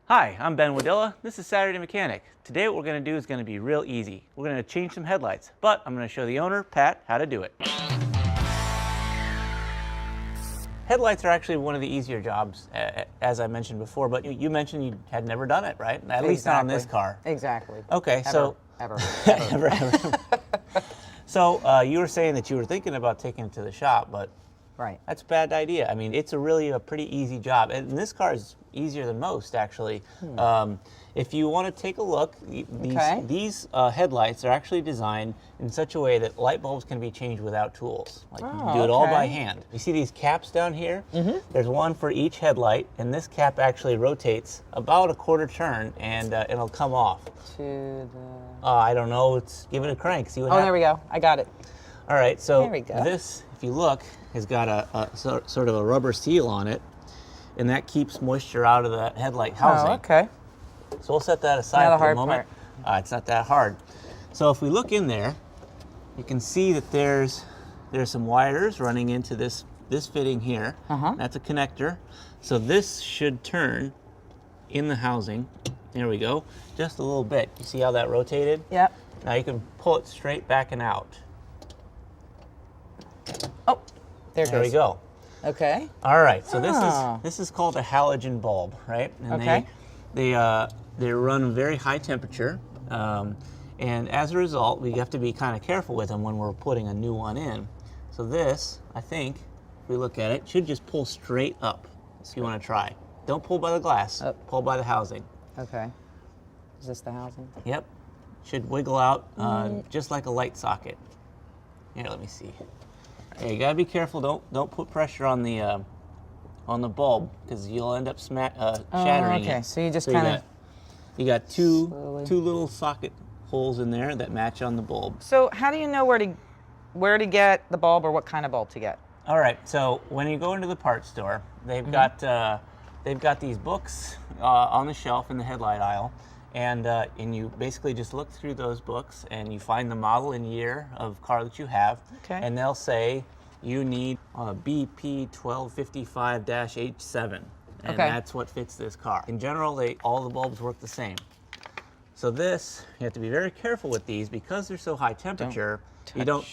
Hi, I'm Ben Wojdyla. This is Saturday Mechanic. Today what we're going to do is going to be real easy. We're going to change some headlights, but I'm going to show the owner, Pat, how to do it. Headlights are actually one of the easier jobs, as I mentioned before, but you mentioned you had never done it, right? At least not on this car. Exactly. Okay, Ever. So you were saying that you were thinking about taking it to the shop, but Right. that's a bad idea. I mean, it's really a pretty easy job, and this car is easier than most, actually. If you want to take a look, these headlights are actually designed in such a way that light bulbs can be changed without tools. Like you can do it all by hand. You see these caps down here? There's one for each headlight, and this cap actually rotates about a quarter turn, and it'll come off. To the... I don't know. Give it a crank. See what happens. there we go. I got it. All right, so There we go. this, if you look, has got a sort of a rubber seal on it, and that keeps moisture out of the headlight housing. Oh, okay. So we'll set that aside Now the for the hard moment. It's not that hard. So if we look in there, you can see that there's some wires running into this fitting here. That's a connector. So this should turn in the housing. There we go. Just a little bit. You see how that rotated? Yep. Now you can pull it straight back and out. Oh, there it goes. There we go. Okay. All right, so this is called a halogen bulb, right? And they run very high temperature, and as a result, we have to be kind of careful with them when we're putting a new one in. So this, I think, if we look at it, should just pull straight up. So you want to try. Don't pull by the glass. Pull by the housing. Okay. Is this the housing? Yep. Should wiggle out just like a light socket. Here, let me see. Yeah, you gotta be careful. Don't put pressure on the bulb because you'll end up shattering it. Okay. So you just kind of. You got two little socket holes in there that match on the bulb. So how do you know where to get the bulb or what kind of bulb to get? All right. So when you go into the parts store, they've got these books on the shelf in the headlight aisle, and you basically just look through those books and you find the model and year of car that you have. Okay. And they'll say you need a BP 1255-H7. And that's what fits this car. In general, all the bulbs work the same. So this, you have to be very careful with these because they're so high temperature. You don't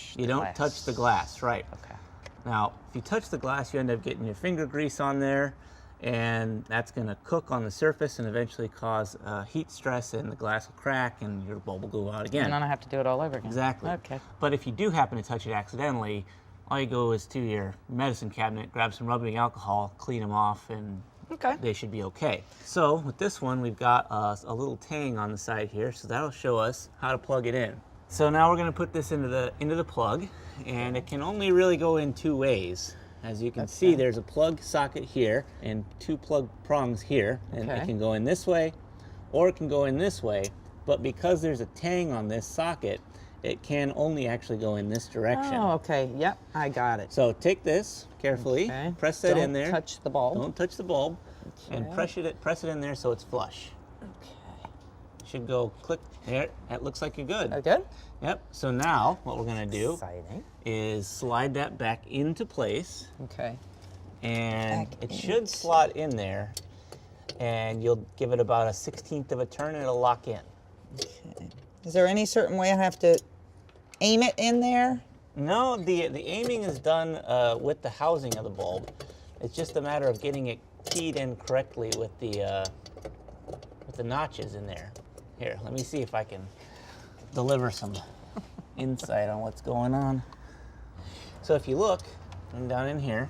touch the glass, right? Okay. Now, if you touch the glass, you end up getting your finger grease on there, and that's going to cook on the surface and eventually cause heat stress, and the glass will crack and your bulb will go out again. And then I have to do it all over again. Exactly. Okay. But if you do happen to touch it accidentally, all you go is to your medicine cabinet, grab some rubbing alcohol, clean them off, and they should be okay. So with this one, we've got a little tang on the side here, so that'll show us how to plug it in. So now we're going to put this into the plug, and it can only really go in two ways. As you can see, there's a plug socket here and two plug prongs here, and it can go in this way or it can go in this way, but because there's a tang on this socket, it can only actually go in this direction. Oh, okay. Yep, I got it. So take this carefully, press that in there. Don't touch the bulb. Don't touch the bulb, and press it in there so it's flush. Okay. Should go click there. That looks like you're good. Good? Yep. So now what we're gonna do is slide that back into place. Okay. And it should slot in there, and you'll give it about a 1/16 of a turn and it'll lock in. Okay. Is there any certain way I have to aim it in there? No, the aiming is done with the housing of the bulb. It's just a matter of getting it keyed in correctly with the notches in there. Here, let me see if I can deliver some insight on what's going on. So if you look down in here,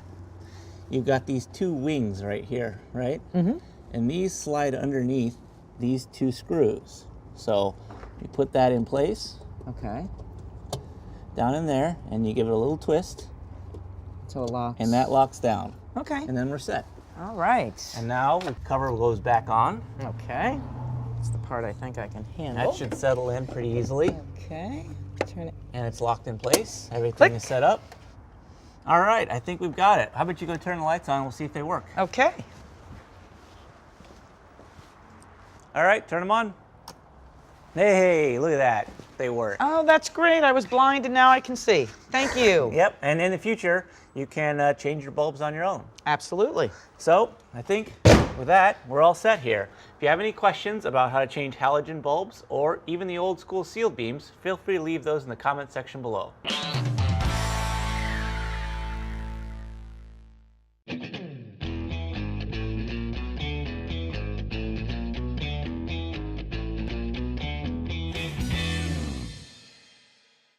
you've got these two wings right here, right? And these slide underneath these two screws. So you put that in place. Okay. Down in there, and you give it a little twist. So it locks. And that locks down. Okay. And then we're set. All right. And now the cover goes back on. Okay. That's the part I think I can handle. That should settle in pretty easily. Okay. Turn it. And it's locked in place. Everything is set up. All right, I think we've got it. How about you go turn the lights on and we'll see if they work. Okay. All right, turn them on. Hey, look at that. They work. Oh, that's great. I was blind and now I can see. Thank you. Yep, and in the future, you can change your bulbs on your own. Absolutely. So, I think With that, we're all set here. If you have any questions about how to change halogen bulbs or even the old school sealed beams, feel free to leave those in the comment section below.